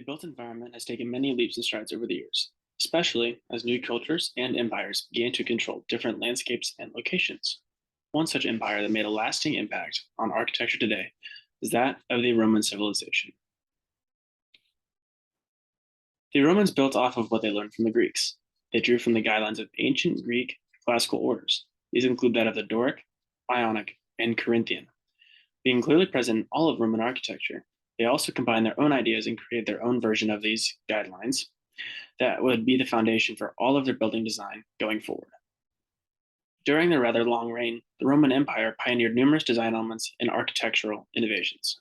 built environment has taken many leaps and strides over the years, especially as new cultures and empires began to control different landscapes and locations. One such empire that made a lasting impact on architecture today is that of the Roman civilization. The Romans built off of what they learned from the Greeks. They drew from the guidelines of ancient Greek classical orders. These include that of the Doric, Ionic, and Corinthian. Being clearly present in all of Roman architecture, they also combined their own ideas and created their own version of these guidelines that would be the foundation for all of their building design going forward. During their rather long reign, the Roman Empire pioneered numerous design elements and architectural innovations.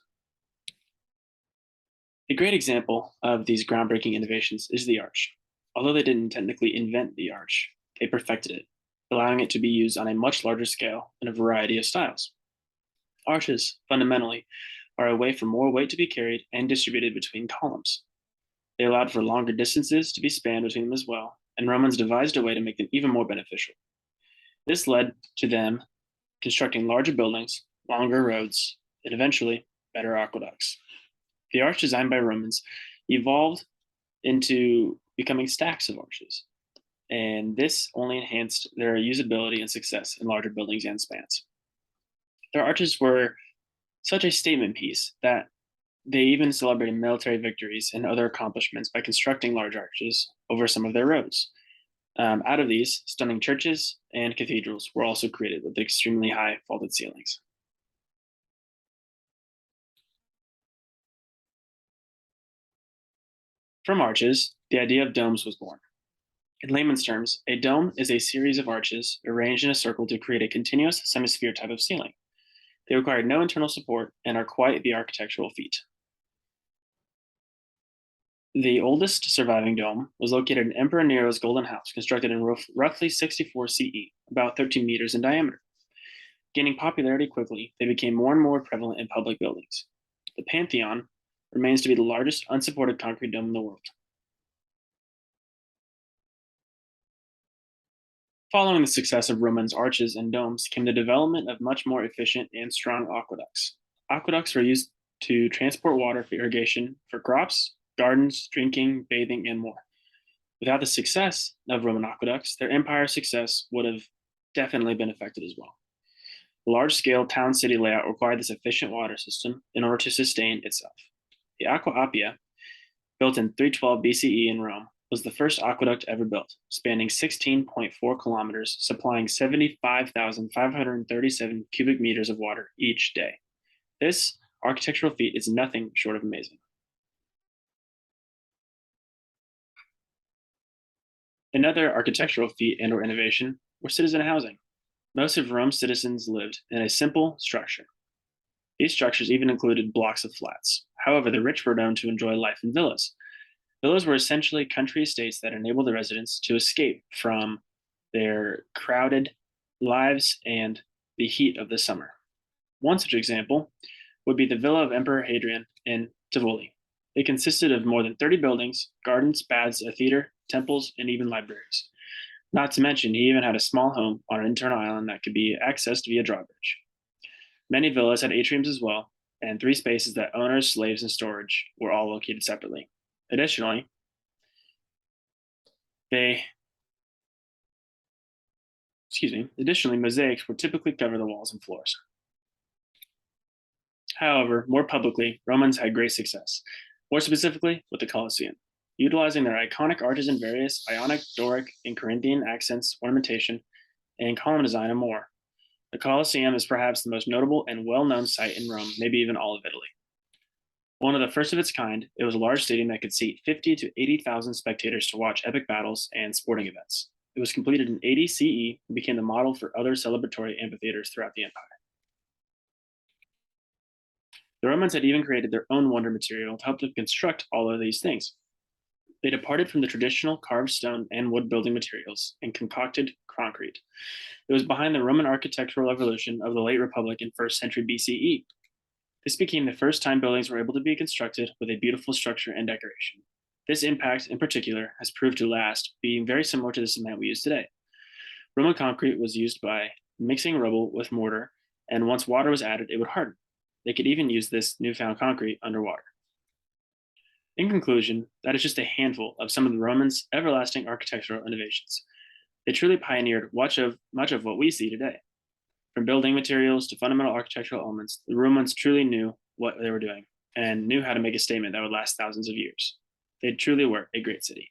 A great example of these groundbreaking innovations is the arch. Although they didn't technically invent the arch, they perfected it, allowing it to be used on a much larger scale in a variety of styles. Arches, fundamentally, are a way for more weight to be carried and distributed between columns. They allowed for longer distances to be spanned between them as well, and Romans devised a way to make them even more beneficial. This led to them constructing larger buildings, longer roads, and eventually better aqueducts. The arch designed by Romans evolved into becoming stacks of arches, and this only enhanced their usability and success in larger buildings and spans. Their arches were such a statement piece that they even celebrated military victories and other accomplishments by constructing large arches over some of their roads. Out of these, stunning churches and cathedrals were also created with extremely high vaulted ceilings. From arches, the idea of domes was born. In layman's terms, a dome is a series of arches arranged in a circle to create a continuous semisphere type of ceiling. They require no internal support and are quite the architectural feat. The oldest surviving dome was located in Emperor Nero's Golden House, constructed in roughly 64 CE, about 13 meters in diameter. Gaining popularity quickly, they became more and more prevalent in public buildings. The Pantheon remains to be the largest unsupported concrete dome in the world. Following the success of Romans' arches and domes came the development of much more efficient and strong aqueducts. Aqueducts were used to transport water for irrigation for crops, gardens, drinking, bathing, and more. Without the success of Roman aqueducts, their empire's success would have definitely been affected as well. The large-scale town-city layout required this efficient water system in order to sustain itself. The Aqua Appia, built in 312 BCE in Rome, was the first aqueduct ever built, spanning 16.4 kilometers, supplying 75,537 cubic meters of water each day. This architectural feat is nothing short of amazing. Another architectural feat and/or innovation were citizen housing. Most of Rome's citizens lived in a simple structure. These structures even included blocks of flats. However, the rich were known to enjoy life in villas. Villas were essentially country estates that enabled the residents to escape from their crowded lives and the heat of the summer. One such example would be the Villa of Emperor Hadrian in Tivoli. It consisted of more than 30 buildings, gardens, baths, a theater, temples, and even libraries. Not to mention, he even had a small home on an internal island that could be accessed via drawbridge. Many villas had atriums as well, and three spaces that owners, slaves, and storage were all located separately. Additionally, mosaics would typically cover the walls and floors. However, more publicly, Romans had great success, more specifically with the Colosseum. Utilizing their iconic arches in various Ionic, Doric, and Corinthian accents, ornamentation, and column design, and more. The Colosseum is perhaps the most notable and well-known site in Rome, maybe even all of Italy. One of the first of its kind, it was a large stadium that could seat 50 to 80,000 spectators to watch epic battles and sporting events. It was completed in 80 CE and became the model for other celebratory amphitheaters throughout the empire. The Romans had even created their own wonder material to help them construct all of these things. They departed from the traditional carved stone and wood building materials and concocted concrete. It was behind the Roman architectural revolution of the late Republic in 1st century BCE. This became the first time buildings were able to be constructed with a beautiful structure and decoration. This impact, in particular, has proved to last, being very similar to the cement we use today. Roman concrete was used by mixing rubble with mortar, and once water was added, it would harden. They could even use this newfound concrete underwater. In conclusion, that is just a handful of some of the Romans' everlasting architectural innovations. They truly pioneered much of what we see today. From building materials to fundamental architectural elements, the Romans truly knew what they were doing and knew how to make a statement that would last thousands of years. They truly were a great city.